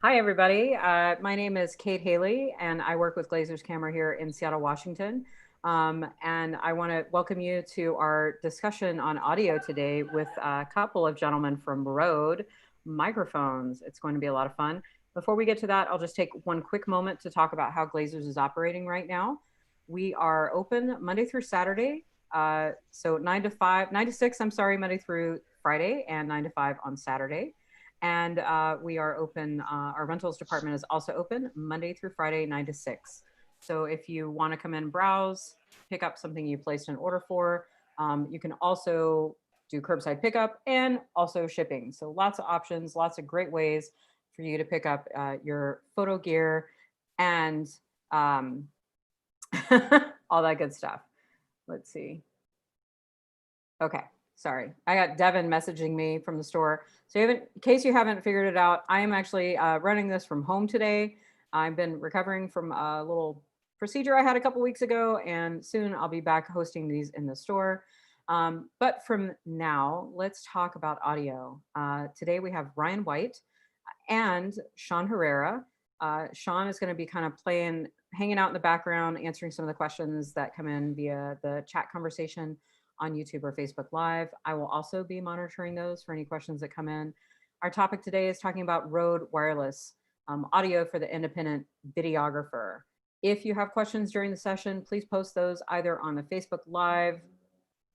Hi, everybody. My name is Kate Haley, and I work with Glazer's Camera here in Seattle, Washington. And I want to welcome you to our discussion on audio today with a couple of gentlemen from RØDE Microphones. It's going to be a lot of fun. Before we get to that, I'll just take one quick moment to talk about how Glazer's is operating right now. We are open Monday through Saturday, so 9 to 6, Monday through Friday, and 9 to 5 on Saturday. And we are open, our rentals department is also open Monday through Friday, 9 to 6. So if you want to come in, browse, pick up something you placed an order for, you can also do curbside pickup and also shipping. So lots of options, lots of great ways for you to pick up your photo gear and all that good stuff. Let's see. Okay. Sorry, I got Devin messaging me from the store. So in case you haven't figured it out, I am actually running this from home today. I've been recovering from a little procedure I had a couple weeks ago, and soon I'll be back hosting these in the store. But from now, let's talk about audio. Today we have Ryan White and Sean Herrera. Sean is going to be kind of hanging out in the background, answering some of the questions that come in via the chat conversation on YouTube or Facebook Live. I will also be monitoring those for any questions that come in. Our topic today is talking about RØDE Wireless audio for the independent videographer. If you have questions during the session, please post those either on the Facebook Live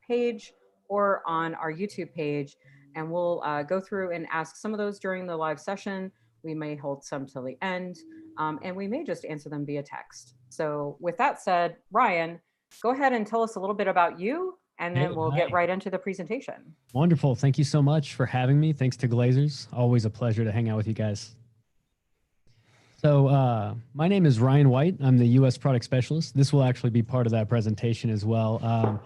page or on our YouTube page, and we'll go through and ask some of those during the live session. We may hold some till the end, and we may just answer them via text. So with that said, Ryan, go ahead and tell us a little bit about you, and then we'll get right into the presentation. Wonderful. Thank you so much for having me. Thanks to Glazers. Always a pleasure to hang out with you guys. So my name is Ryan White. I'm the U.S. Product Specialist. This will actually be part of that presentation as well.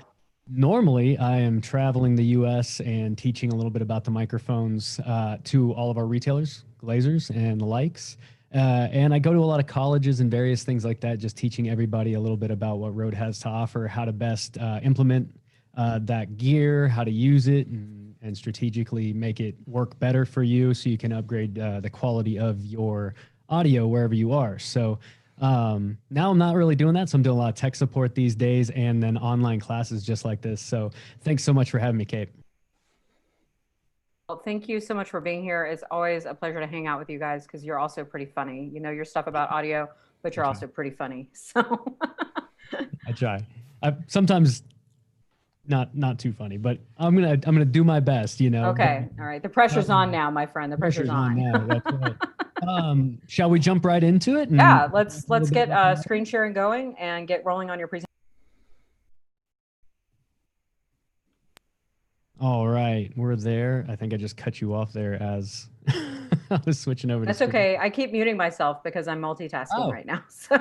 Normally, I am traveling the U.S. and teaching a little bit about the microphones to all of our retailers, Glazers, and the likes. And I go to a lot of colleges and various things like that, just teaching everybody a little bit about what RØDE has to offer, how to best implement that gear, how to use it, and strategically make it work better for you so you can upgrade the quality of your audio wherever you are. So now I'm not really doing that. So I'm doing a lot of tech support these days and then online classes just like this. So thanks so much for having me, Kate. Well, thank you so much for being here. It's always a pleasure to hang out with you guys because you're also pretty funny. You know your stuff about audio, but you're also pretty funny. So I try. I sometimes not too funny, but I'm gonna do my best, you know. Okay, all right. The pressure's on now, my friend. The pressure's on now. That's right. Shall we jump right into it? Yeah, let's get screen sharing going and get rolling on your presentation. All right, we're there. I think I just cut you off there as I was switching over. That's okay. I keep muting myself because I'm multitasking right now. So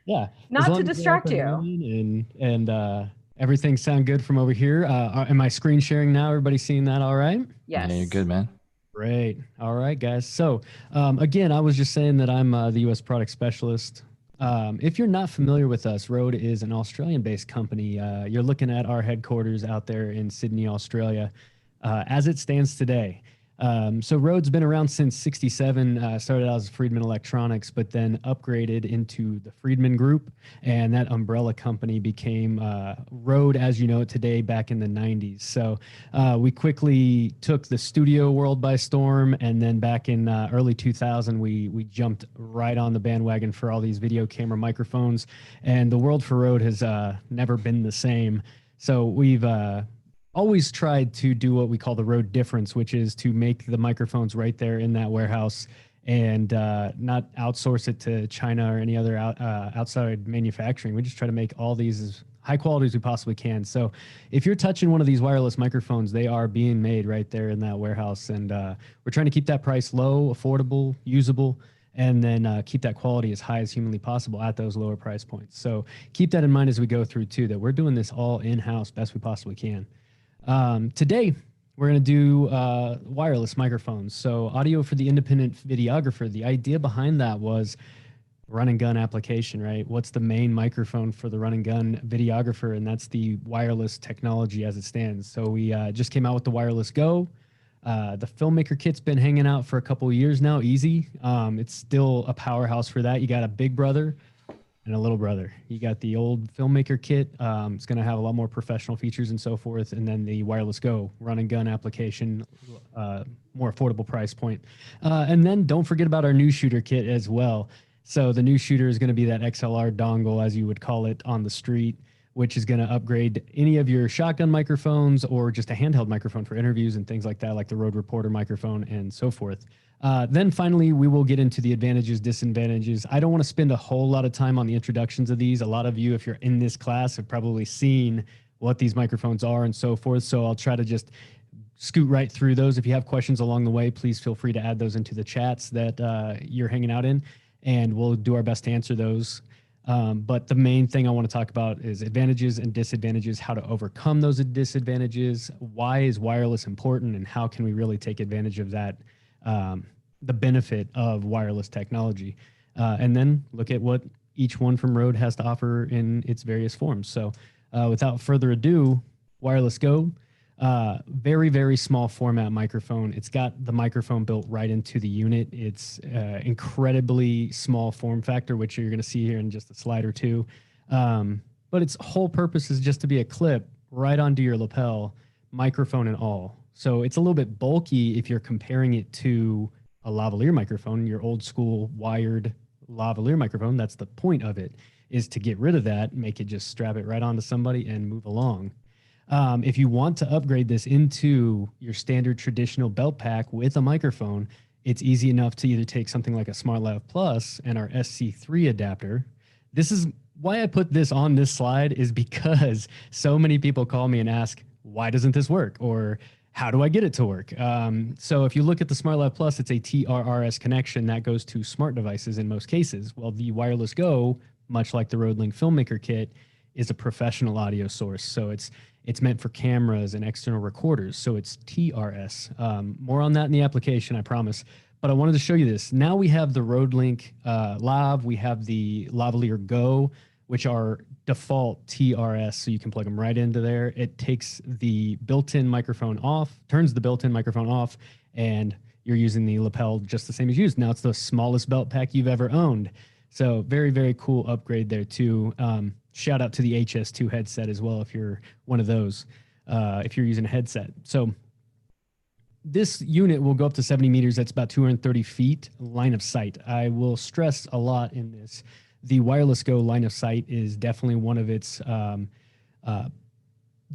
yeah, not to distract you. And everything sound good from over here? Am I screen sharing now? Everybody seeing that all right? Yes. Yeah, you're good, man. Great. All right, guys. So again, I was just saying that I'm the U.S. Product Specialist. If you're not familiar with us, RØDE is an Australian-based company. You're looking at our headquarters out there in Sydney, Australia, as it stands today. So RØDE's been around since '67, started out as Friedman Electronics, but then upgraded into the Friedman Group, and that umbrella company became RØDE as you know it today back in the 90s. So we quickly took the studio world by storm, and then back in early 2000, we jumped right on the bandwagon for all these video camera microphones, and the world for RØDE has never been the same. So we've always tried to do what we call the RØDE difference, which is to make the microphones right there in that warehouse and not outsource it to China or any other outside manufacturing. We just try to make all these as high quality as we possibly can. So if you're touching one of these wireless microphones, they are being made right there in that warehouse. And we're trying to keep that price low, affordable, usable, and then keep that quality as high as humanly possible at those lower price points. So keep that in mind as we go through too, that we're doing this all in-house best we possibly can. Today, we're going to do wireless microphones. So audio for the independent videographer. The idea behind that was run and gun application, right? What's the main microphone for the run and gun videographer? And that's the wireless technology as it stands. So we just came out with the Wireless Go. The Filmmaker Kit's been hanging out for a couple of years now, easy. It's still a powerhouse for that. You got a big brother and a little brother. You got the old Filmmaker Kit. It's going to have a lot more professional features and so forth. And then the Wireless Go run and gun application, more affordable price point. And then don't forget about our Newsshooter Kit as well. So the Newsshooter is going to be that XLR dongle, as you would call it on the street, which is going to upgrade any of your shotgun microphones or just a handheld microphone for interviews and things like that, like the Rode Reporter microphone and so forth. Then finally, we will get into the advantages, disadvantages. I don't want to spend a whole lot of time on the introductions of these. A lot of you, if you're in this class, have probably seen what these microphones are and so forth. So I'll try to just scoot right through those. If you have questions along the way, please feel free to add those into the chats that you're hanging out in, and we'll do our best to answer those. But the main thing I want to talk about is advantages and disadvantages, how to overcome those disadvantages, why is wireless important, and how can we really take advantage of that, the benefit of wireless technology, and then look at what each one from Rode has to offer in its various forms. So without further ado, Wireless Go. Very, very small format microphone. It's got the microphone built right into the unit. It's incredibly small form factor, which you're going to see here in just a slide or two. But its whole purpose is just to be a clip right onto your lapel, microphone and all. So it's a little bit bulky if you're comparing it to a lavalier microphone, your old school wired lavalier microphone. That's the point of it, is to get rid of that, make it just strap it right onto somebody and move along. If you want to upgrade this into your standard traditional belt pack with a microphone, it's easy enough to either take something like a SmartLav Plus and our SC3 adapter. This is why I put this on this slide, is because so many people call me and ask, why doesn't this work? Or how do I get it to work? So if you look at the SmartLav Plus, it's a TRRS connection that goes to smart devices in most cases. Well, the Wireless Go, much like the RØDELink Filmmaker Kit, is a professional audio source. So it's meant for cameras and external recorders. So it's TRS. More on that in the application, I promise. But I wanted to show you this. Now we have the RØDELink Lav. We have the Lavalier Go, which are default TRS. So you can plug them right into there. It takes the built-in microphone off, turns the built-in microphone off, and you're using the lapel just the same as used. Now it's the smallest belt pack you've ever owned. So very, very cool upgrade there too. Shout out to the HS2 headset as well if you're one of those, if you're using a headset. So this unit will go up to 70 meters. That's about 230 feet line of sight. I will stress a lot in this. The Wireless Go line of sight is definitely one of its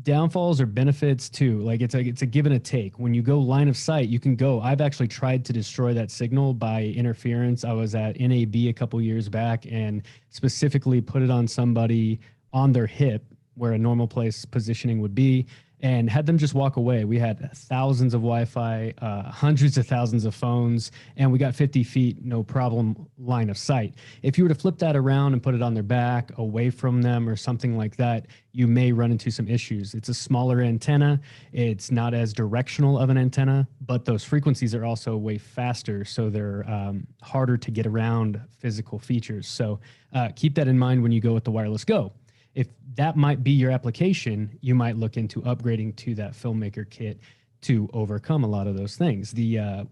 downfalls or benefits too. Like it's a give and a take. When you go line of sight, you can go. I've actually tried to destroy that signal by interference. I was at NAB a couple years back and specifically put it on somebody on their hip where a normal place positioning would be, and had them just walk away. We had thousands of Wi-Fi, hundreds of thousands of phones, and we got 50 feet, no problem, line of sight. If you were to flip that around and put it on their back, away from them or something like that, you may run into some issues. It's a smaller antenna. It's not as directional of an antenna, but those frequencies are also way faster, so they're harder to get around physical features. So keep that in mind when you go with the Wireless Go. If that might be your application, you might look into upgrading to that Filmmaker Kit to overcome a lot of those things. The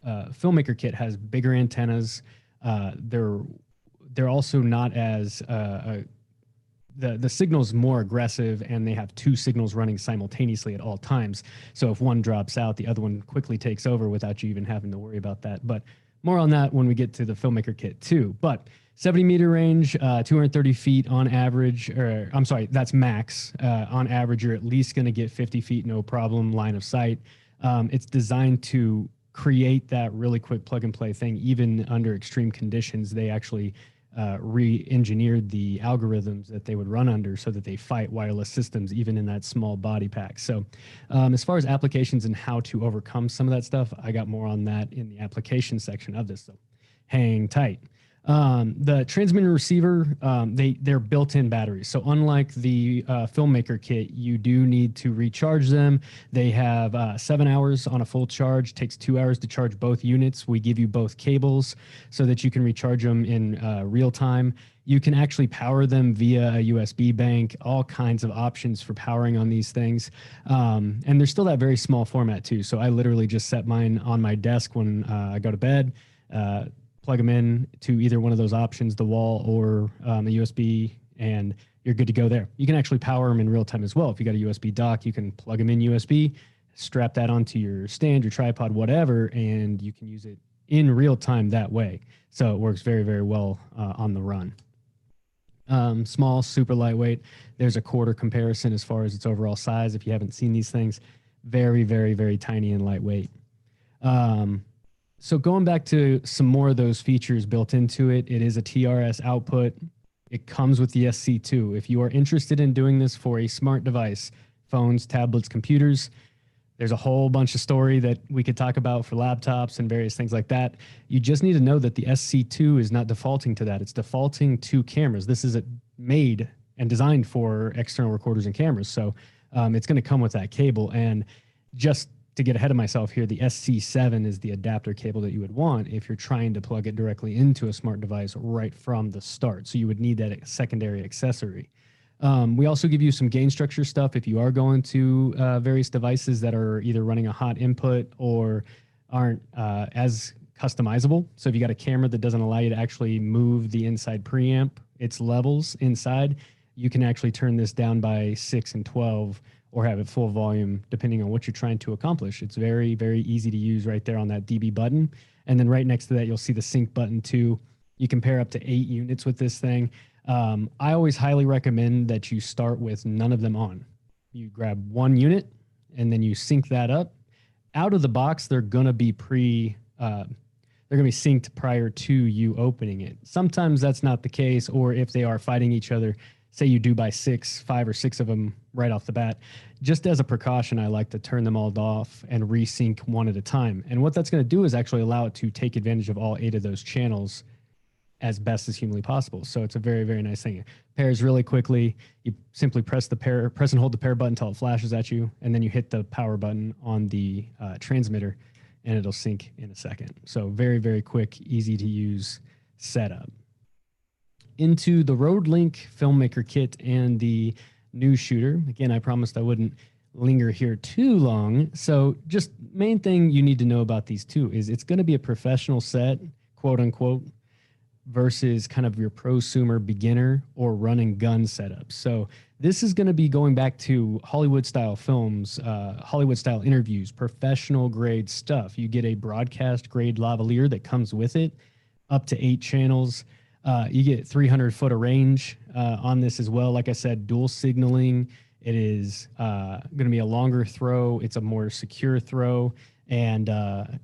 Filmmaker Kit has bigger antennas. They're also not as the signal's more aggressive, and they have two signals running simultaneously at all times. So if one drops out, the other one quickly takes over without you even having to worry about that. But more on that when we get to the Filmmaker Kit too. But 70 meter range, 230 feet on average, or I'm sorry, that's max. On average, you're at least going to get 50 feet, no problem, line of sight. It's designed to create that really quick plug and play thing. Even under extreme conditions, they actually re-engineered the algorithms that they would run under so that they fight wireless systems, even in that small body pack. So as far as applications and how to overcome some of that stuff, I got more on that in the application section of this, so hang tight. The transmitter and receiver, they're built-in batteries. So unlike the Filmmaker Kit, you do need to recharge them. They have 7 hours on a full charge. Takes 2 hours to charge both units. We give you both cables so that you can recharge them in real time. You can actually power them via a USB bank, all kinds of options for powering on these things. And there's still that very small format too. So I literally just set mine on my desk when I go to bed, plug them in to either one of those options, the wall or a USB, and you're good to go there. You can actually power them in real time as well. If you got a USB dock, you can plug them in USB, strap that onto your stand, your tripod, whatever, and you can use it in real time that way. So it works very, very well on the run. Small, super lightweight. There's a quarter comparison as far as its overall size. If you haven't seen these things, very, very, very tiny and lightweight. So going back to some more of those features built into it, it is a TRS output. It comes with the SC2. If you are interested in doing this for a smart device, phones, tablets, computers, there's a whole bunch of story that we could talk about for laptops and various things like that. You just need to know that the SC2 is not defaulting to that. It's defaulting to cameras. This is made and designed for external recorders and cameras. So it's going to come with that cable. And just to get ahead of myself here, the SC7 is the adapter cable that you would want if you're trying to plug it directly into a smart device right from the start. So you would need that secondary accessory. We also give you some gain structure stuff if you are going to various devices that are either running a hot input or aren't as customizable. So if you got a camera that doesn't allow you to actually move the inside preamp, its levels inside, you can actually turn this down by 6 and 12 or have it full volume depending on what you're trying to accomplish. It's very, very easy to use right there on that DB button. And then right next to that, you'll see the sync button too. You can pair up to 8 units with this thing. I always highly recommend that you start with none of them on. You grab one unit and then you sync that up. Out of the box, they're gonna be synced prior to you opening it. Sometimes that's not the case, or if they are fighting each other, say you do buy 5 or 6 of them right off the bat, just as a precaution, I like to turn them all off and resync one at a time. And what that's gonna do is actually allow it to take advantage of all 8 of those channels as best as humanly possible. So it's a very, very nice thing. It pairs really quickly. You simply press and hold the pair button until it flashes at you, and then you hit the power button on the transmitter, and it'll sync in a second. So very, very quick, easy to use setup. Into the RØDELink Filmmaker Kit and the Newsshooter. Again, I promised I wouldn't linger here too long. So just main thing you need to know about these two is it's going to be a professional set, quote unquote, versus kind of your prosumer beginner or run and gun setup. So this is going to be going back to Hollywood style films, Hollywood style interviews, professional grade stuff. You get a broadcast grade lavalier that comes with it, up to 8 channels. You get 300 foot of range on this as well. Like I said, dual signaling. It is going to be a longer throw. It's a more secure throw. And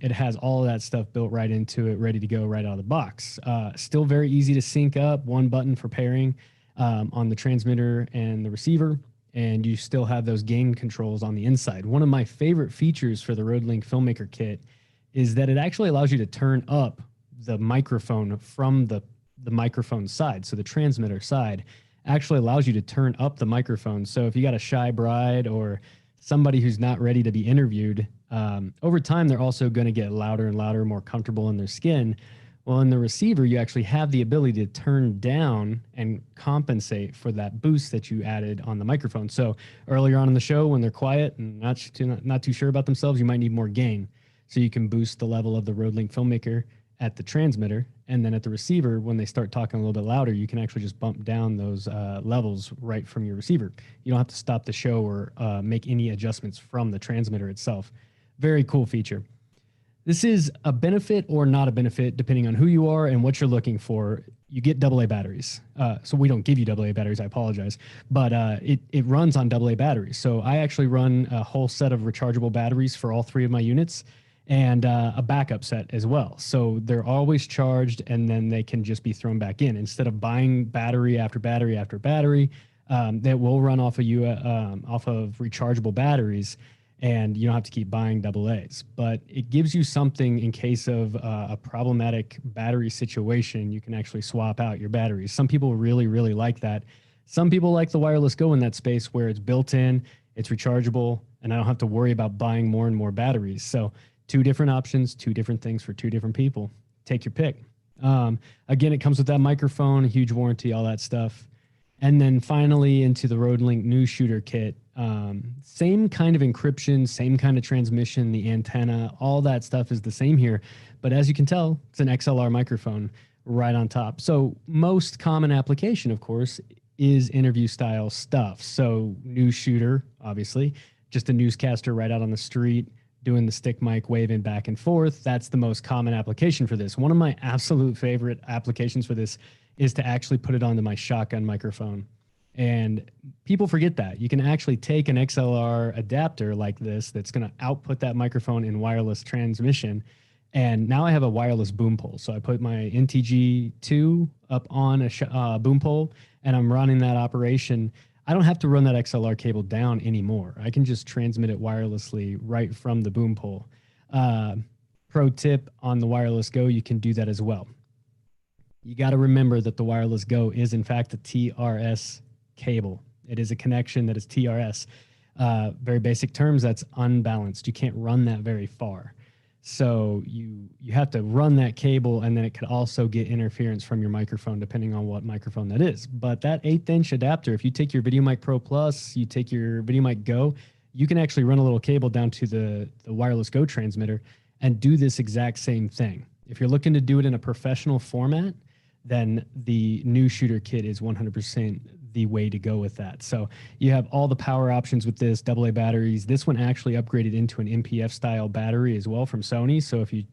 it has all of that stuff built right into it, ready to go right out of the box. Still very easy to sync up. One button for pairing on the transmitter and the receiver. And you still have those gain controls on the inside. One of my favorite features for the RØDELink Filmmaker Kit is that it actually allows you to turn up the microphone from the microphone side. So the transmitter side actually allows you to turn up the microphone. So if you got a shy bride or somebody who's not ready to be interviewed, over time, they're also going to get louder and louder, more comfortable in their skin. Well, in the receiver, you actually have the ability to turn down and compensate for that boost that you added on the microphone. So earlier on in the show, when they're quiet and not too sure about themselves, you might need more gain. So you can boost the level of the RØDELink Filmmaker at the transmitter, and then at the receiver, when they start talking a little bit louder, you can actually just bump down those levels right from your receiver. You don't have to stop the show or make any adjustments from the transmitter itself. Very cool feature. This is a benefit or not a benefit, depending on who you are and what you're looking for. You get AA batteries. So we don't give you AA batteries, I apologize, but it runs on AA batteries. So I actually run a whole set of rechargeable batteries for all 3 of my units, and a backup set as well. So they're always charged, and then they can just be thrown back in. Instead of buying battery after battery after battery, that will run off of rechargeable batteries. and you don't have to keep buying AA's. But it gives you something in case of a problematic battery situation. You can actually swap out your batteries. Some people really, really like that. Some people like the Wireless Go in that space where it's built in, it's rechargeable, and I don't have to worry about buying more and more batteries. So two different options, two different things for two different people. Take your pick. Again, it comes with that microphone, huge warranty, all that stuff. And then finally into the RØDELink Newsshooter Kit. Same kind of encryption, same kind of transmission, the antenna, all that stuff is the same here. But as you can tell, it's an XLR microphone right on top. So most common application, of course, is interview style stuff. So news shooter, obviously, just a newscaster right out on the street doing the stick mic waving back and forth. That's the most common application for this. One of my absolute favorite applications for this is to actually put it onto my shotgun microphone. And people forget that. You can actually take an XLR adapter like this that's going to output that microphone in wireless transmission. And now I have a wireless boom pole. So I put my NTG2 up on a boom pole, and I'm running that operation. I don't have to run that XLR cable down anymore. I can just transmit it wirelessly right from the boom pole. Pro tip on the Wireless Go, you can do that as well. You got to remember that the Wireless Go is in fact a TRS cable. It is a connection that is TRS. Very basic terms, that's unbalanced. You can't run that very far. So you have to run that cable, and then it could also get interference from your microphone depending on what microphone that is. But that 1/8" adapter, if you take your VideoMic Pro Plus, you take your VideoMic Go, you can actually run a little cable down to the Wireless Go transmitter and do this exact same thing. If you're looking to do it in a professional format, then the Newsshooter Kit is 100% the way to go with that. So you have all the power options with this, AA batteries. This one actually upgraded into an MPF style battery as well from Sony. So if you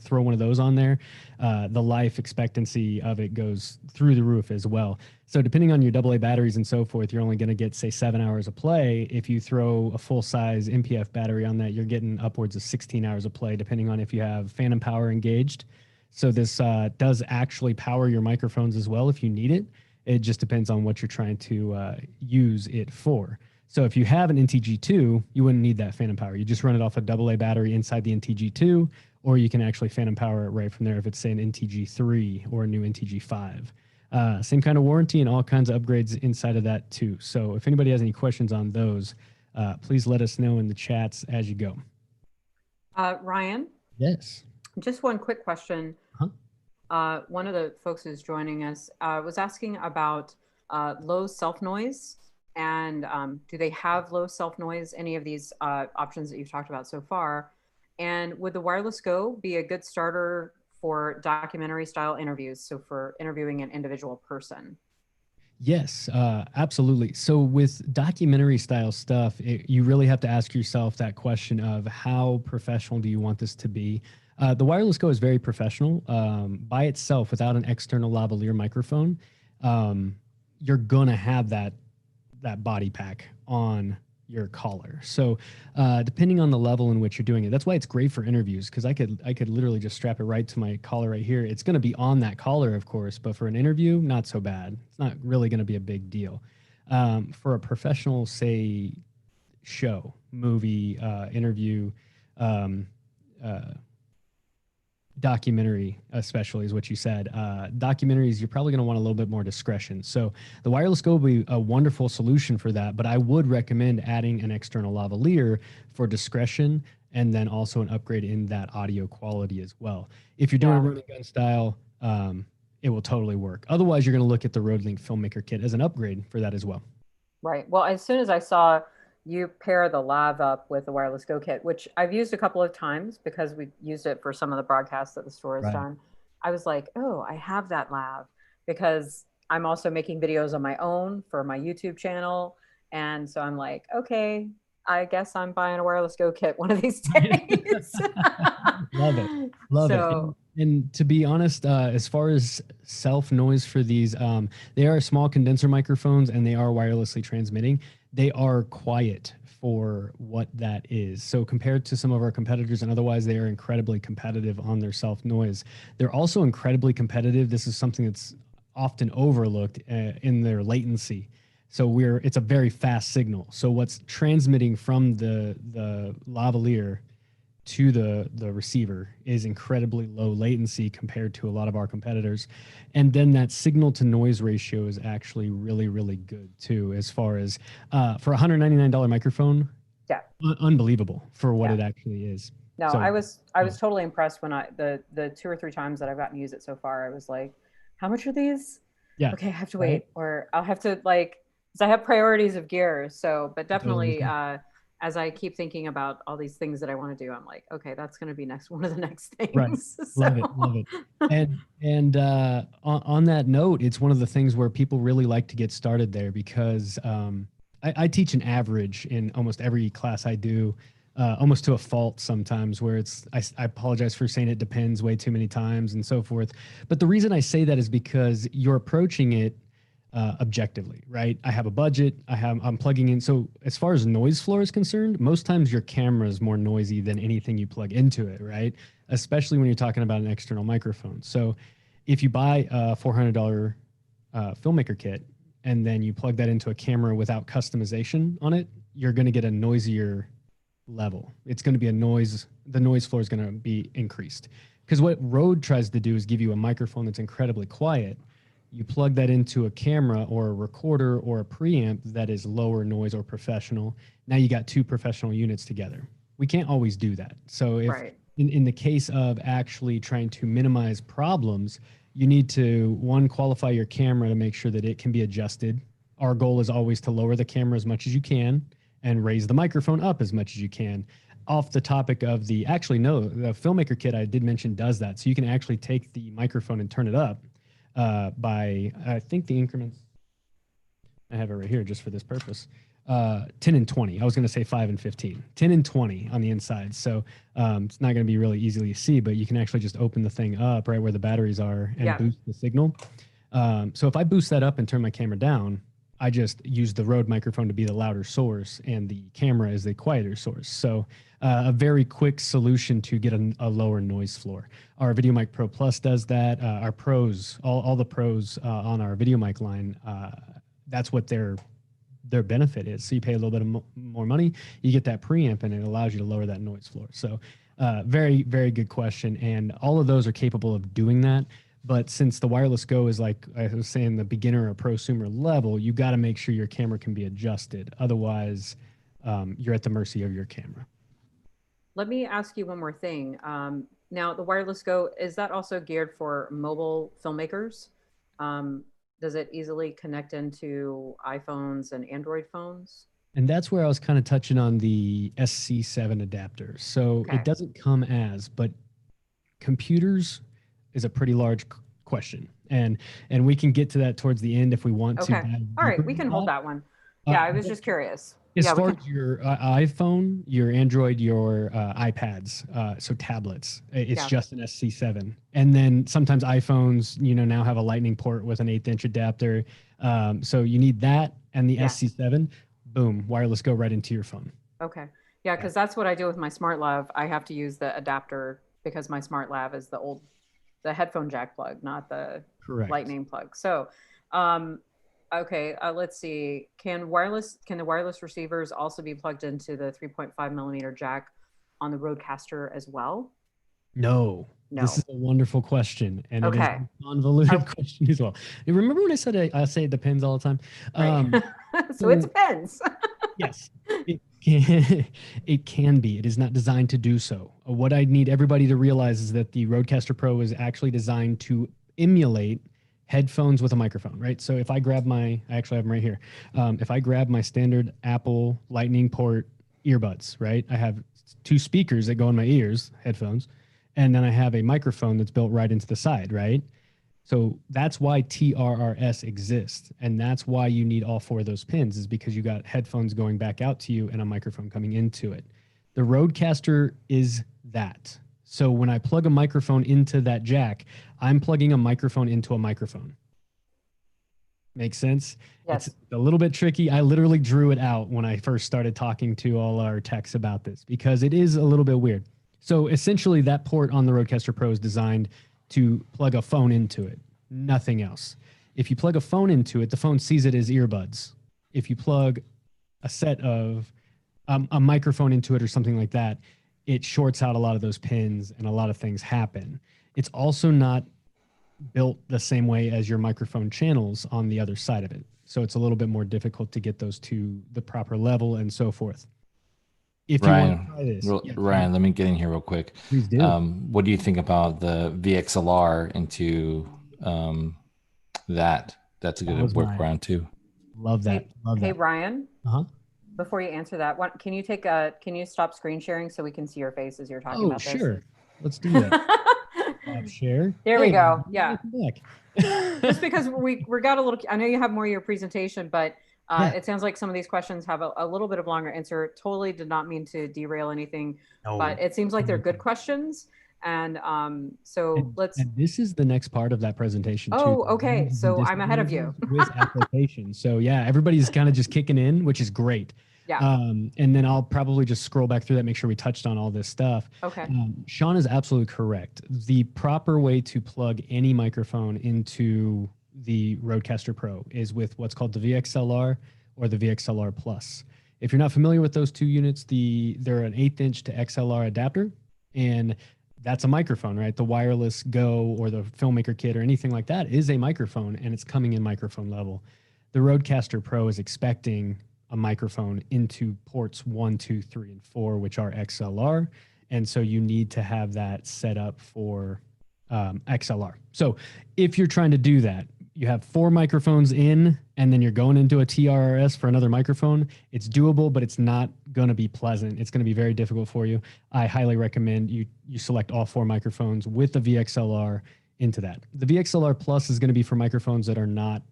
throw one of those on there, the life expectancy of it goes through the roof as well. So depending on your AA batteries and so forth, you're only going to get, say, 7 hours of play. If you throw a full size MPF battery on that, you're getting upwards of 16 hours of play, depending on if you have phantom power engaged. So this does actually power your microphones as well if you need it. It just depends on what you're trying to use it for. So if you have an NTG2, you wouldn't need that phantom power. You just run it off a AA battery inside the NTG2, or you can actually phantom power it right from there if it's, say, an NTG3 or a new NTG5. Same kind of warranty and all kinds of upgrades inside of that too. So if anybody has any questions on those, please let us know in the chats as you go. Ryan? Yes. Just one quick question. Huh? One of the folks who's joining us was asking about low self noise, and do they have low self noise, any of these options that you've talked about so far? And would the Wireless Go be a good starter for documentary style interviews, so for interviewing an individual person? Yes, absolutely. So with documentary style stuff, you really have to ask yourself that question of how professional do you want this to be? The Wireless Go is very professional. By itself, without an external lavalier microphone, you're going to have that body pack on your collar. So depending on the level in which you're doing it, that's why it's great for interviews, because I could literally just strap it right to my collar right here. It's going to be on that collar, of course, but for an interview, not so bad. It's not really going to be a big deal. For a professional, say, show, movie, interview, documentary especially is what you said. Documentaries, you're probably going to want a little bit more discretion. So the Wireless Go will be a wonderful solution for that, but I would recommend adding an external lavalier for discretion, and then also an upgrade in that audio quality as well. If you're doing a run and gun style, it will totally work. Otherwise, you're going to look at the RØDELink Filmmaker Kit as an upgrade for that as well. Right. Well, as soon as I saw you pair the lav up with the Wireless Go kit, which I've used a couple of times because we used it for some of the broadcasts that the store has done. I was like, oh, I have that lav, because I'm also making videos on my own for my YouTube channel. And so I'm like, okay, I guess I'm buying a Wireless Go kit one of these days. Love it. Love it. And to be honest, as far as self noise for these, they are small condenser microphones and they are wirelessly transmitting. They are quiet for what that is. So compared to some of our competitors and otherwise, they are incredibly competitive on their self noise. They're also incredibly competitive. This is something that's often overlooked in their latency. So it's a very fast signal. So what's transmitting from the lavalier to the receiver is incredibly low latency compared to a lot of our competitors. And then that signal to noise ratio is actually really, really good too, as far as for a $199 microphone. Yeah. Unbelievable for what it actually is. No, So, I was totally impressed when the 2 or 3 times that I've gotten to use it so far. I was like, how much are these? yeah. Okay, I have to Right? wait, or I'll have to like, because I have priorities of gear. So, but Totally. definitely, as I keep thinking about all these things that I want to do, I'm like, okay, that's going to be one of the next Right. things. Love it. Love it. And on that note, it's one of the things where people really like to get started there because I teach an average in almost every class I do, almost to a fault sometimes, where I apologize for saying it depends way too many times and so forth. But the reason I say that is because you're approaching it objectively, right? I have a budget. I'm plugging in. So as far as noise floor is concerned, most times your camera is more noisy than anything you plug into it, right? Especially when you're talking about an external microphone. So if you buy a $400 filmmaker kit and then you plug that into a camera without customization on it, you're going to get a noisier level. It's going to be the noise floor is going to be increased. Because what Rode tries to do is give you a microphone that's incredibly quiet. You plug that into a camera or a recorder or a preamp that is lower noise or professional. Now you got 2 professional units together. We can't always do that. So if in the case of actually trying to minimize problems, you need to, one, qualify your camera to make sure that it can be adjusted. Our goal is always to lower the camera as much as you can and raise the microphone up as much as you can. Off the topic of the Filmmaker Kit I did mention does that. So you can actually take the microphone and turn it up by, I think the increments, I have it right here just for this purpose, 10 and 20. I was going to say 5 and 15, 10 and 20 on the inside. So it's not going to be really easily to see, but you can actually just open the thing up right where the batteries are and boost the signal. So if I boost that up and turn my camera down, I just use the Rode microphone to be the louder source and the camera is the quieter source. So a very quick solution to get a lower noise floor. Our VideoMic Pro Plus does that. Our pros, all the pros on our VideoMic line, that's what their benefit is. So you pay a little bit of more money, you get that preamp, and it allows you to lower that noise floor. So very, very good question. And all of those are capable of doing that. But since the Wireless Go is, like I was saying, the beginner or prosumer level, you got to make sure your camera can be adjusted. Otherwise, you're at the mercy of your camera. Let me ask you one more thing. Now, the Wireless Go, is that also geared for mobile filmmakers? Does it easily connect into iPhones and Android phones? And that's where I was kind of touching on the SC7 adapter. So it doesn't come but computers is a pretty large question. And we can get to that towards the end if we want to. All right, we can hold that one. Yeah, I was just curious. As far as your iPhone, your Android, your iPads, so tablets, it's just an SC7. And then sometimes iPhones, now have a lightning port with an 1/8 inch adapter. So you need that and the SC7, boom, Wireless Go right into your phone. Okay. Yeah, because that's what I do with my Smart Lav. I have to use the adapter because my Smart Lav is the headphone jack plug, not the lightning plug. So, okay, let's see. Can the wireless receivers also be plugged into the 3.5 millimeter jack on the Rodecaster as well? No. This is a wonderful question, and it is a convoluted question as well. You remember when I said I say it depends all the time? So it depends. Yes, it can be. It is not designed to do so. What I need everybody to realize is that the Rodecaster Pro is actually designed to emulate headphones with a microphone, right? So if I grab I actually have them right here. If I grab my standard Apple Lightning port earbuds, right? I have 2 speakers that go in my ears, headphones, and then I have a microphone that's built right into the side, right? So that's why TRRS exists. And that's why you need all 4 of those pins, is because you got headphones going back out to you and a microphone coming into it. The Rodecaster is that. So when I plug a microphone into that jack, I'm plugging a microphone into a microphone. Makes sense? Yes. It's a little bit tricky. I literally drew it out when I first started talking to all our techs about this because it is a little bit weird. So essentially that port on the Rodecaster Pro is designed to plug a phone into it, nothing else. If you plug a phone into it, the phone sees it as earbuds. if you plug a set of a microphone into it or something like that, it shorts out a lot of those pins and a lot of things happen. It's also not built the same way as your microphone channels on the other side of it. So it's a little bit more difficult to get those to the proper level and so forth. If you want to try this. Ryan, let me get in here real quick. Please do. What do you think about the VXLR into that? That's a good workaround too. Love that. Hey, Ryan. Before you answer that, can you stop screen sharing so we can see your face as you're talking about this? Oh, sure. Let's do that. Share. There we go. Yeah. Just because we got a little, I know you have more of your presentation, but it sounds like some of these questions have a little bit of longer answer. Totally did not mean to derail anything, but it seems like they're good questions. And and this is the next part of that presentation too. Oh, okay. So I'm ahead of you. With application. So yeah, everybody's kind of just kicking in, which is great. Yeah. And then I'll probably just scroll back through that, make sure we touched on all this stuff. Okay. Sean is absolutely correct. The proper way to plug any microphone into the Rodecaster Pro is with what's called the VXLR or the VXLR Plus. If you're not familiar with those two units, they're an 1/8 inch to XLR adapter, and that's a microphone, right? The Wireless Go or the Filmmaker Kit or anything like that is a microphone, and it's coming in microphone level. The Rodecaster Pro is expecting a microphone into ports 1, 2, 3, and 4, which are XLR. And so you need to have that set up for XLR. So if you're trying to do that, you have 4 microphones in, and then you're going into a TRRS for another microphone. It's doable, but it's not going to be pleasant. It's going to be very difficult for you. I highly recommend you select all 4 microphones with the VXLR into that. The VXLR Plus is going to be for microphones that are not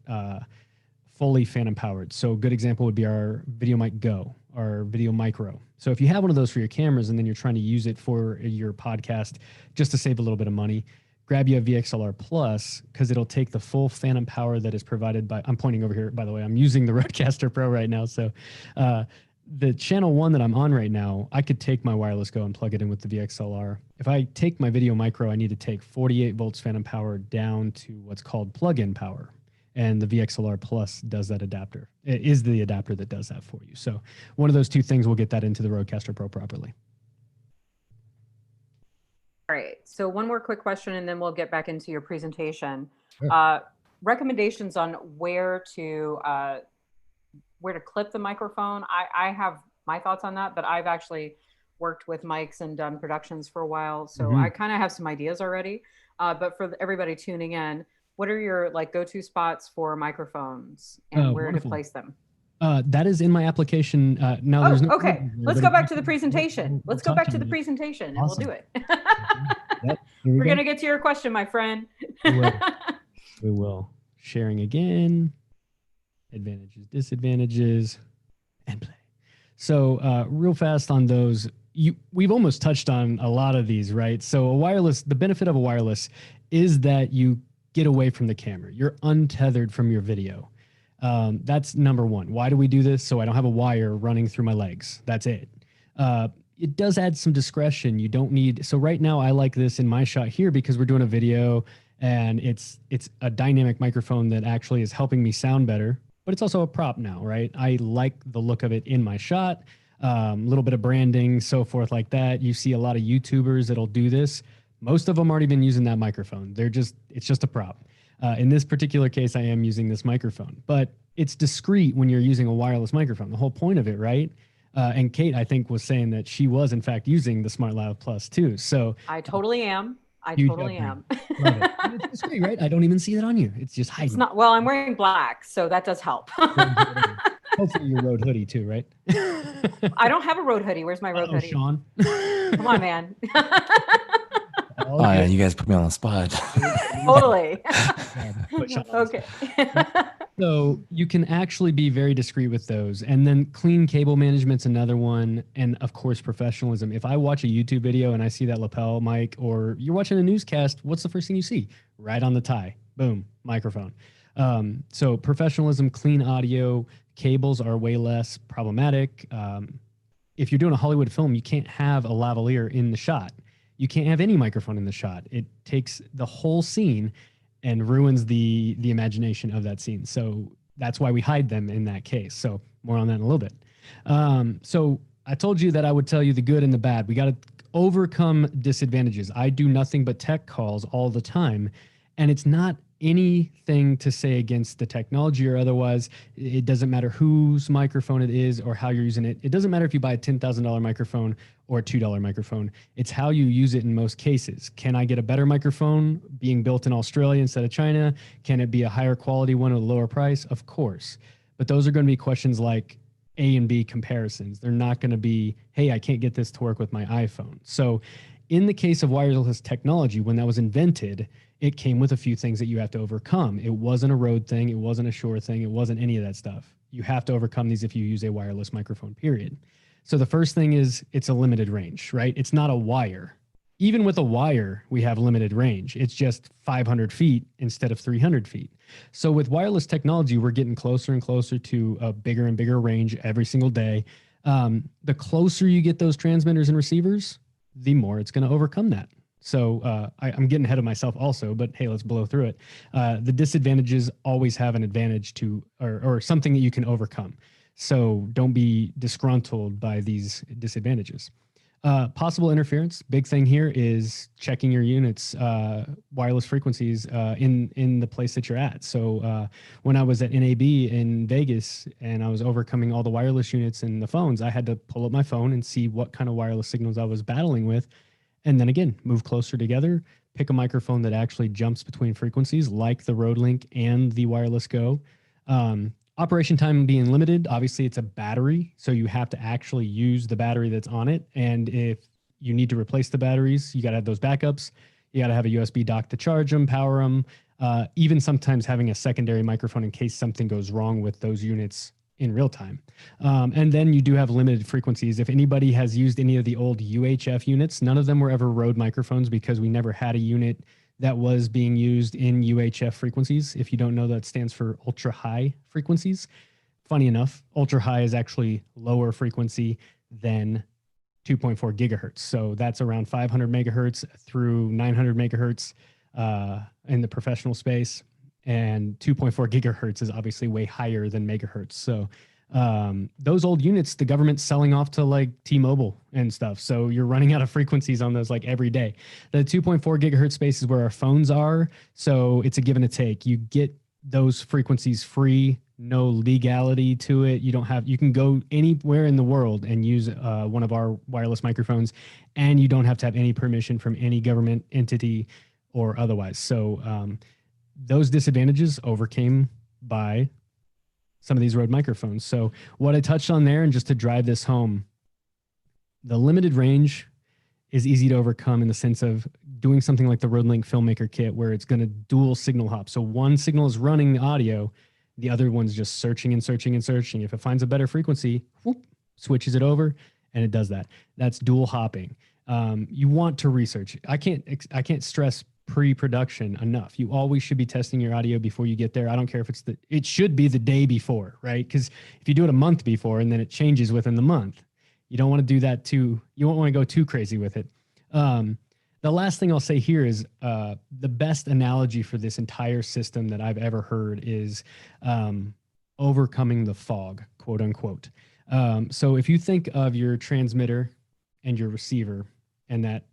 fully phantom powered. So a good example would be our Video Mic Go, our Video Micro. So if you have one of those for your cameras and then you're trying to use it for your podcast just to save a little bit of money, grab you a VXLR Plus, because it'll take the full phantom power that is provided by, I'm pointing over here, by the way, I'm using the Rodecaster Pro right now. So the channel 1 that I'm on right now, I could take my Wireless Go and plug it in with the VXLR. If I take my Video Micro, I need to take 48 volts phantom power down to what's called plug-in power. And the VXLR Plus does that adapter. It is the adapter that does that for you. So one of those two things will get that into the Rodecaster Pro properly. All right. So one more quick question, and then we'll get back into your presentation. Sure. Recommendations on where to clip the microphone. I have my thoughts on that, but I've actually worked with mics and done productions for a while, so I kind of have some ideas already. But for everybody tuning in, what are your go-to spots for microphones and where wonderful. to place them? That is in my application. Now, there's no okay. Let's go back to the presentation. Let's go back to the presentation, and we'll do it. Yep, We're going to get to your question, my friend. We will. Sharing again. Advantages, disadvantages, and play. So real fast on those. We've almost touched on a lot of these, right? So the benefit of a wireless is that you get away from the camera. You're untethered from your video. That's number one. Why do we do this? So I don't have a wire running through my legs. That's it. It does add some discretion. You don't need, so right now I like this in my shot here because we're doing a video and it's a dynamic microphone that actually is helping me sound better, but it's also a prop now, right? I like the look of it in my shot, a little bit of branding, so forth like that. You see a lot of YouTubers that'll do this. Most of them aren't even using that microphone. It's just a prop. In this particular case, I am using this microphone, but it's discreet when you're using a wireless microphone. The whole point of it, right? And Kate, I think, was saying that she was, in fact, using the Smart Lav Plus too. So I totally am. I totally am. Love it. It's discreet, right? I don't even see that on you. It's just hiding. It's not, well, I'm wearing black, so that does help. Hopefully your Rode hoodie too, right? I don't have a Rode hoodie. Where's my Rode hoodie? Sean. Come on, man. Oh, yeah, you guys put me on the spot. Totally. Okay. So you can actually be very discreet with those. And then clean cable management's another one. And of course, professionalism. If I watch a YouTube video and I see that lapel mic, or you're watching a newscast, what's the first thing you see? Right on the tie. Boom, microphone. So professionalism, clean audio, cables are way less problematic. If you're doing a Hollywood film, you can't have a lavalier in the shot. You can't have any microphone in the shot. It takes the whole scene and ruins the imagination of that scene. So that's why we hide them in that case. So more on that in a little bit. So I told you that I would tell you the good and the bad. We got to overcome disadvantages. I do nothing but tech calls all the time, and it's not anything to say against the technology or otherwise. It doesn't matter whose microphone it is or how you're using it. It doesn't matter if you buy a $10,000 microphone or a $2 microphone. It's how you use it in most cases. Can I get a better microphone being built in Australia instead of China? Can it be a higher quality one at a lower price? Of course. But those are going to be questions like A and B comparisons. They're not going to be, hey, I can't get this to work with my iPhone. So in the case of wireless technology, when that was invented, it came with a few things that you have to overcome. It wasn't a Rode thing. It wasn't a Shure thing. It wasn't any of that stuff. You have to overcome these if you use a wireless microphone, period. So the first thing is it's a limited range, right? It's not a wire. Even with a wire, we have limited range. It's just 500 feet instead of 300 feet. So with wireless technology, we're getting closer and closer to a bigger and bigger range every single day. The closer you get those transmitters and receivers, the more it's going to overcome that. So I'm getting ahead of myself also, but hey, let's blow through it. The disadvantages always have an advantage to, or something that you can overcome. So don't be disgruntled by these disadvantages. Possible interference, big thing here is checking your units, wireless frequencies in the place that you're at. So when I was at NAB in Vegas and I was overcoming all the wireless units and the phones, I had to pull up my phone and see what kind of wireless signals I was battling with. And then again, move closer together, pick a microphone that actually jumps between frequencies like the RØDELink and the Wireless Go. Operation time being limited, obviously it's a battery, so you have to actually use the battery that's on it. And if you need to replace the batteries, you got to have those backups. You got to have a USB dock to charge them, power them, even sometimes having a secondary microphone in case something goes wrong with those units in real time. And then you do have limited frequencies. If anybody has used any of the old UHF units, none of them were ever Rode microphones because we never had a unit that was being used in UHF frequencies. If you don't know, that stands for ultra high frequencies. Funny enough, ultra high is actually lower frequency than 2.4 gigahertz. So that's around 500 megahertz through 900 megahertz in the professional space. And 2.4 gigahertz is obviously way higher than megahertz. So those old units, the government's selling off to like T-Mobile and stuff. So you're running out of frequencies on those like every day. The 2.4 gigahertz space is where our phones are. So it's a give and a take. You get those frequencies free, no legality to it. You can go anywhere in the world and use one of our wireless microphones, and you don't have to have any permission from any government entity or otherwise. So those disadvantages overcame by some of these Rode microphones. So what I touched on there, and just to drive this home, the limited range is easy to overcome in the sense of doing something like the RØDELink Filmmaker Kit, where it's going to dual signal hop. So one signal is running the audio, the other one's just searching and searching and searching. If it finds a better frequency, whoop, switches it over, and it does that. That's dual hopping. You want to research. I can't stress pre-production enough. You always should be testing your audio before you get there. I don't care if it should be the day before, right? Because if you do it a month before and then it changes within the month, you don't want to do that you won't want to go too crazy with it. The last thing I'll say here is the best analogy for this entire system that I've ever heard is overcoming the fog, quote unquote. So if you think of your transmitter and your receiver and that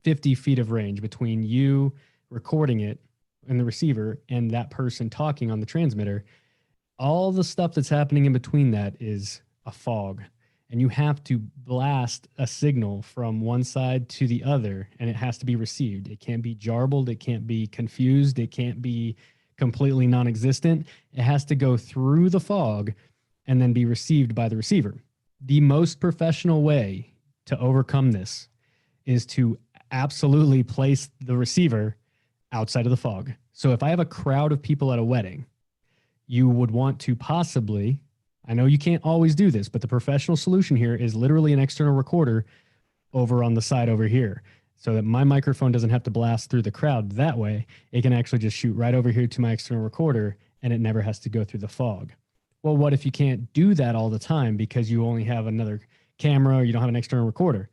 50 feet of range between you recording it and the receiver and that person talking on the transmitter, all the stuff that's happening in between that is a fog. And you have to blast a signal from one side to the other, and it has to be received. It can't be jarbled. It can't be confused. It can't be completely non-existent. It has to go through the fog and then be received by the receiver. The most professional way to overcome this is to absolutely place the receiver outside of the fog. So if I have a crowd of people at a wedding, you would want to possibly, I know you can't always do this, but the professional solution here is literally an external recorder over on the side over here, so that my microphone doesn't have to blast through the crowd. That way, it can actually just shoot right over here to my external recorder, and it never has to go through the fog. Well, what if you can't do that all the time because you only have another camera or you don't have an external recorder?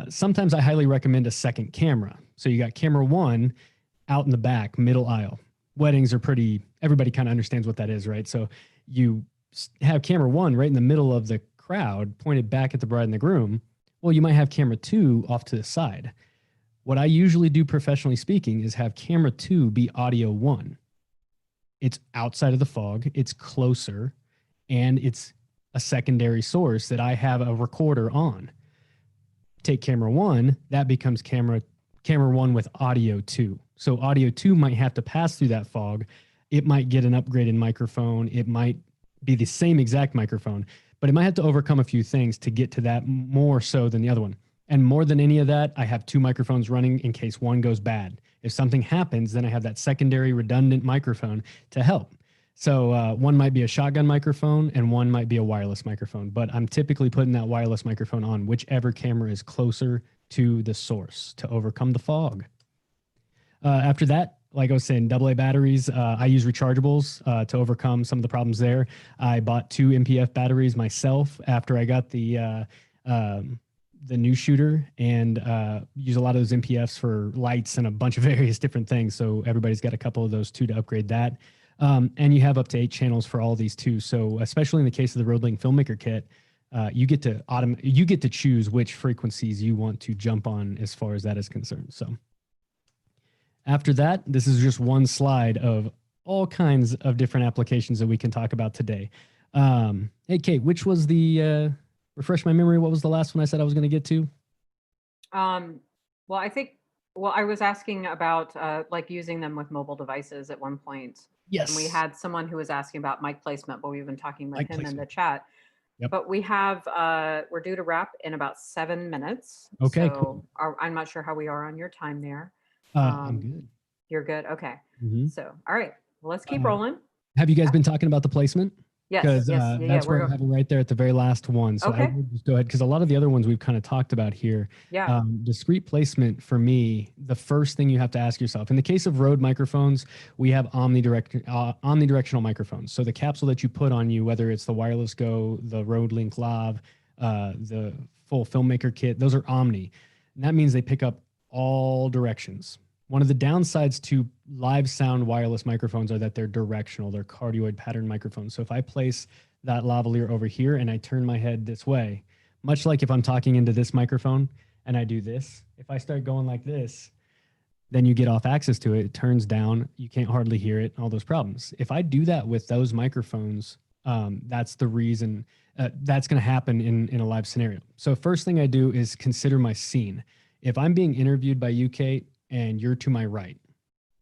Sometimes I highly recommend a second camera. So you got camera one out in the back, middle aisle. weddings are everybody kind of understands what that is, right? So you have camera one right in the middle of the crowd pointed back at the bride and the groom. Well, you might have camera two off to the side. What I usually do, professionally speaking, is have camera two be audio one. It's outside of the fog, it's closer, and it's a secondary source that I have a recorder on. Take camera one, that becomes camera one with audio two. So audio two might have to pass through that fog. It might get an upgraded microphone. It might be the same exact microphone, but it might have to overcome a few things to get to that more so than the other one. And more than any of that, I have two microphones running in case one goes bad. If something happens, then I have that secondary redundant microphone to help. So one might be a shotgun microphone and one might be a wireless microphone, but I'm typically putting that wireless microphone on whichever camera is closer to the source to overcome the fog. After that, like I was saying, AA batteries, I use rechargeables to overcome some of the problems there. I bought 2 MPF batteries myself after I got the Newsshooter, and use a lot of those MPFs for lights and a bunch of various different things. So everybody's got a couple of those too to upgrade that. And you have up to 8 channels for all these too. So especially in the case of the RØDELink Filmmaker Kit, you get to choose which frequencies you want to jump on as far as that is concerned. So after that, this is just one slide of all kinds of different applications that we can talk about today. Hey, Kate, which was the, refresh my memory, what was the last one I said I was going to get to? Well, I was asking about like using them with mobile devices at one point. Yes. And we had someone who was asking about mic placement, but we've been talking with him in the chat. Yep. But we have, we're due to wrap in about 7 minutes. Okay, so cool. I'm not sure how we are on your time there. I'm good. You're good. Okay. Mm-hmm. So, all right, well, let's keep rolling. Have you guys been talking about the placement? Yes. Because yes, that's where I have it right there at the very last one. So okay. I would just go ahead, because a lot of the other ones we've kind of talked about here. Yeah. Discrete placement for me, the first thing you have to ask yourself, in the case of RØDE microphones, we have omnidirectional microphones. So the capsule that you put on you, whether it's the Wireless Go, the RØDELink Lav, the full Filmmaker Kit, those are omni. And that means they pick up all directions. One of the downsides to live sound wireless microphones are that they're directional. They're cardioid pattern microphones. So if I place that lavalier over here and I turn my head this way, much like if I'm talking into this microphone and I do this, if I start going like this, then you get off axis to it. It turns down. You can't hardly hear it, all those problems. If I do that with those microphones, that's the reason that's going to happen in a live scenario. So first thing I do is consider my scene. If I'm being interviewed by you, Kate, and you're to my right,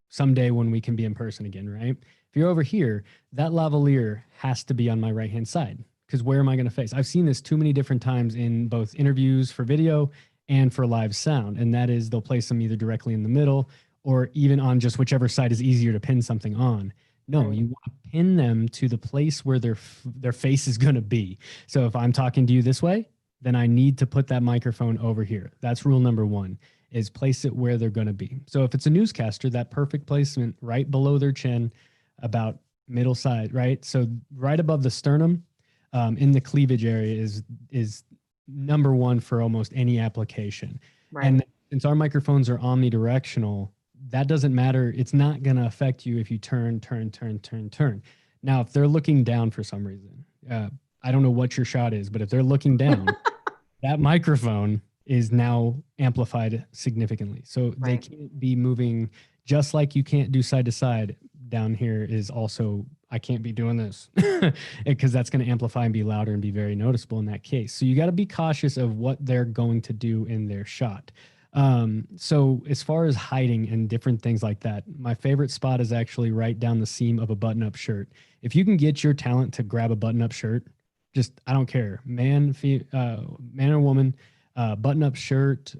someday when we can be in person again, right? If you're over here, that lavalier has to be on my right-hand side, because where am I going to face? I've seen this too many different times in both interviews for video and for live sound, and that is they'll place them either directly in the middle or even on just whichever side is easier to pin something on. No, right. You want to pin them to the place where their face is going to be. So if I'm talking to you this way, then I need to put that microphone over here. That's rule number 1. Is place it where they're going to be. So if it's a newscaster, that perfect placement right below their chin, about middle side, right? So right above the sternum, in the cleavage area is number 1 for almost any application. Right. And since our microphones are omnidirectional, that doesn't matter. It's not going to affect you if you turn. Now, if they're looking down for some reason, I don't know what your shot is, but if they're looking down, that microphone is now amplified significantly. So they can't be moving, just like you can't do side to side. Down here is also, I can't be doing this because that's going to amplify and be louder and be very noticeable in that case. So you got to be cautious of what they're going to do in their shot. So as far as hiding and different things like that, my favorite spot is actually right down the seam of a button-up shirt. If you can get your talent to grab a button-up shirt, just, I don't care, man or woman, button-up shirt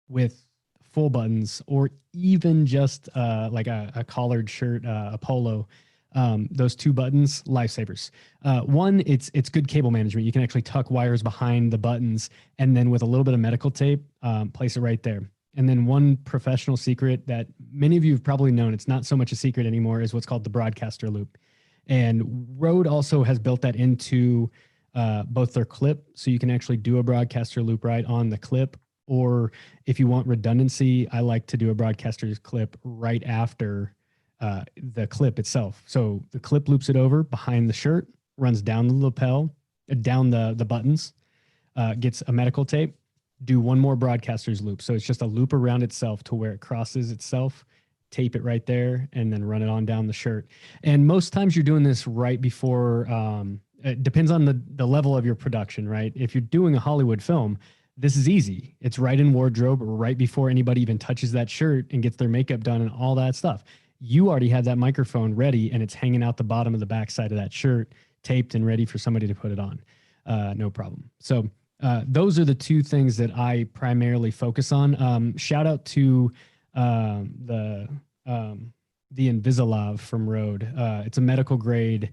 with full buttons, or even just like a collared shirt, a polo. Those 2 buttons, lifesavers. One, it's good cable management. You can actually tuck wires behind the buttons, and then with a little bit of medical tape, place it right there. And then one professional secret that many of you have probably known, it's not so much a secret anymore, is what's called the broadcaster loop. And Rode also has built that into both their clip, so you can actually do a broadcaster loop right on the clip, or if you want redundancy, I like to do a broadcaster's clip right after the clip itself. So the clip loops it over behind the shirt, runs down the lapel, down the buttons, gets a medical tape, do one more broadcaster's loop. So it's just a loop around itself to where it crosses itself, tape it right there, and then run it on down the shirt. And most times you're doing this right before, it depends on the level of your production, right? If you're doing a Hollywood film, this is easy. It's right in wardrobe right before anybody even touches that shirt and gets their makeup done and all that stuff. You already have that microphone ready and it's hanging out the bottom of the backside of that shirt, taped and ready for somebody to put it on. No problem. So those are the two things that I primarily focus on. Shout out to the Invisalign from RØDE. It's a medical grade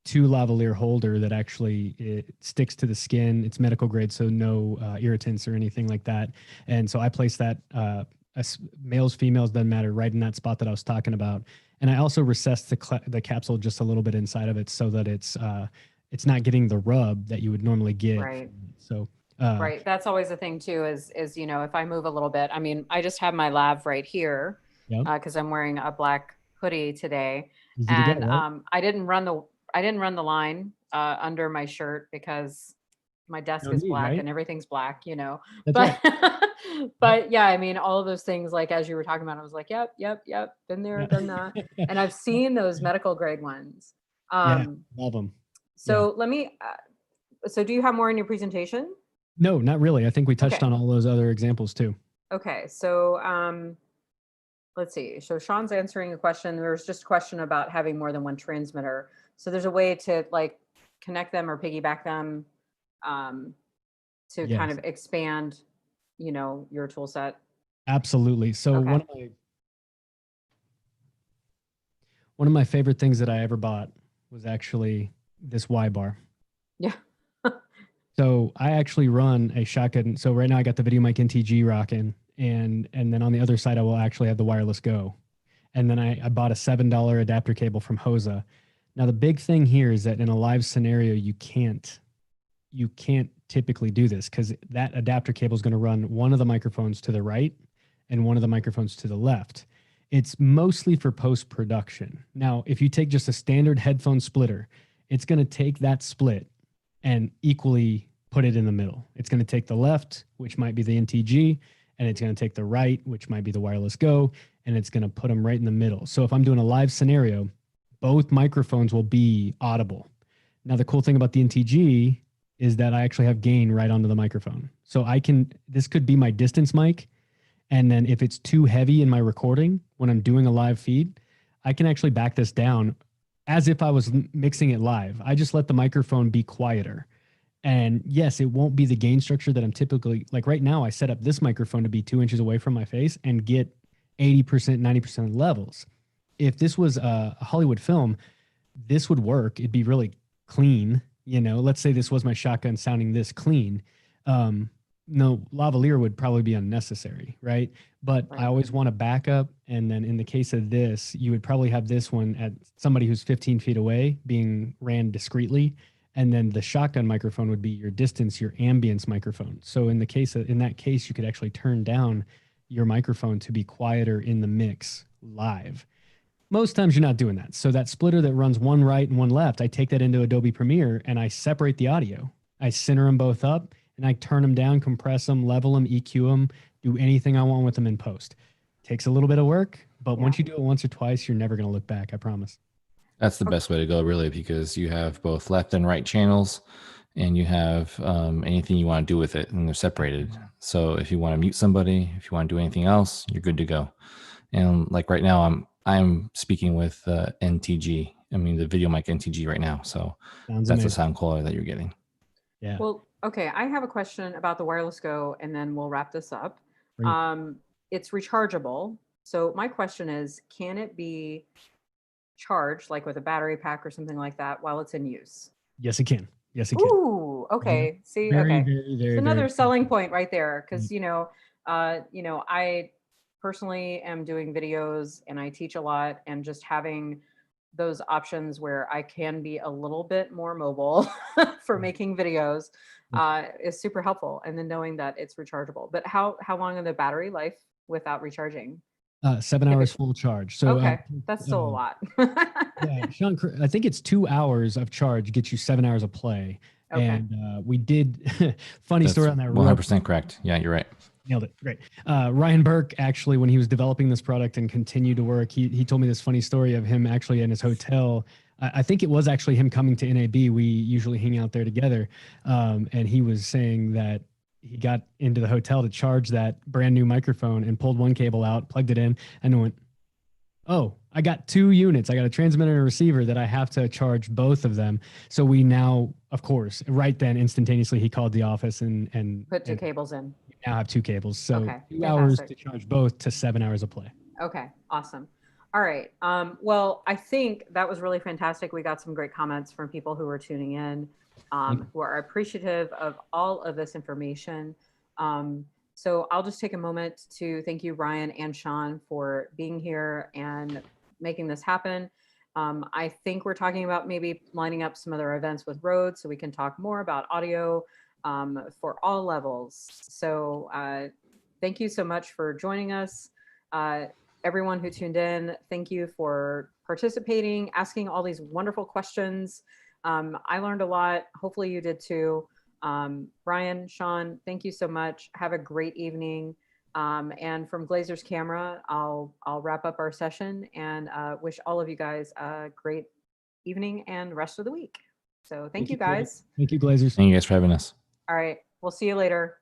2 lavalier holder that actually it sticks to the skin. It's medical grade, so no irritants or anything like that. And so I place that males, females, doesn't matter, right in that spot that I was talking about. And I also recessed the capsule just a little bit inside of it so that it's not getting the rub that you would normally get. Right. So right. That's always the thing too, is, you know, if I move a little bit, I mean, I just have my lav right here because I'm wearing a black hoodie today. Easy to And get, right? I didn't run the line under my shirt because my desk is need, black right? and everything's black, you know. That's But but yeah, I mean, all of those things, like as you were talking about, I was like, yep, been there, Yeah. done that. And I've seen those medical grade ones. Yeah, love them. So let me. So do you have more in your presentation? No, not really. I think we touched Okay. on all those other examples too. Okay, so let's see. So Sean's answering a question. There's just a question about having more than one transmitter. So there's a way to like connect them or piggyback them to kind of expand, you know, your tool set. Absolutely. So Okay. one of my favorite things that I ever bought was actually this Y bar. Yeah. So I actually run a shotgun. So right now I got the VideoMic NTG rocking, and then on the other side I will actually have the Wireless Go. And then I bought a $7 adapter cable from Hosa. Now the big thing here is that in a live scenario you can't typically do this because that adapter cable is going to run one of the microphones to the right and one of the microphones to the left. It's mostly for post-production. Now, if you take just a standard headphone splitter, it's going to take that split and equally put it in the middle. It's going to take the left, which might be the NTG, and it's going to take the right, which might be the Wireless Go, and it's going to put them right in the middle. So if I'm doing a live scenario, both microphones will be audible. Now, the cool thing about the NTG is that I actually have gain right onto the microphone. So this could be my distance mic. And then if it's too heavy in my recording, when I'm doing a live feed, I can actually back this down as if I was mixing it live. I just let the microphone be quieter. And yes, it won't be the gain structure that I'm typically, like right now, I set up this microphone to be 2 inches away from my face and get 80%, 90% levels. If this was a Hollywood film, this would work. It'd be really clean. You know, let's say this was my shotgun sounding this clean. No, lavalier would probably be unnecessary, right? But I always want a backup. And then in the case of this, you would probably have this one at somebody who's 15 feet away being ran discreetly. And then the shotgun microphone would be your distance, your ambience microphone. So in that case, you could actually turn down your microphone to be quieter in the mix live. Most times you're not doing that. So that splitter that runs one right and one left, I take that into Adobe Premiere and I separate the audio. I center them both up and I turn them down, compress them, level them, EQ them, do anything I want with them in post. Takes a little bit of work, but once you do it once or twice, you're never going to look back. I promise. That's the best way to go, really, because you have both left and right channels and you have anything you want to do with it, and they're separated. So if you want to mute somebody, if you want to do anything else, you're good to go. And like right now, I'm speaking with NTG. I mean, the VideoMic NTG right now. So that's the sound quality that you're getting. Yeah. Well, okay. I have a question about the Wireless Go, and then we'll wrap this up. It's rechargeable. So my question is, can it be charged like with a battery pack or something like that while it's in use? Yes, it can. Yes, it can. Ooh, okay. See, okay. It's another selling point right there. Cause you know, I personally am doing videos and I teach a lot, and just having those options where I can be a little bit more mobile for making videos is super helpful. And then knowing that it's rechargeable. But how long is the battery life without recharging? 7 hours full charge. So Okay, that's still a lot. yeah, Sean, I think it's 2 hours of charge gets you 7 hours of play. Okay. And we did funny That's story on that. 100% correct. Yeah, you're right. Nailed it. Great. Ryan Burke, actually, when he was developing this product and continued to work, he told me this funny story of him actually in his hotel. I think it was actually him coming to NAB. We usually hang out there together. And he was saying that he got into the hotel to charge that brand new microphone and pulled one cable out, plugged it in, and went, oh, I got 2 units. I got a transmitter and a receiver that I have to charge both of them. So we now, of course, right then instantaneously he called the office and Put 2 cables in. Now have 2 cables. So Okay, 2 hours to charge both to 7 hours of play. Okay, awesome. All right. Well, I think that was really fantastic. We got some great comments from people who were tuning in, who are appreciative of all of this information. So I'll just take a moment to thank you, Ryan and Sean, for being here and making this happen. I think we're talking about maybe lining up some other events with RØDE so we can talk more about audio for all levels. So thank you so much for joining us. Everyone who tuned in, thank you for participating, asking all these wonderful questions. I learned a lot. Hopefully you did too. Brian, Sean, thank you so much. Have a great evening. And from Glazer's camera, I'll wrap up our session and wish all of you guys a great evening and rest of the week. So thank you guys. Thank you, Glazers. Thank you guys for having us. All right. We'll see you later.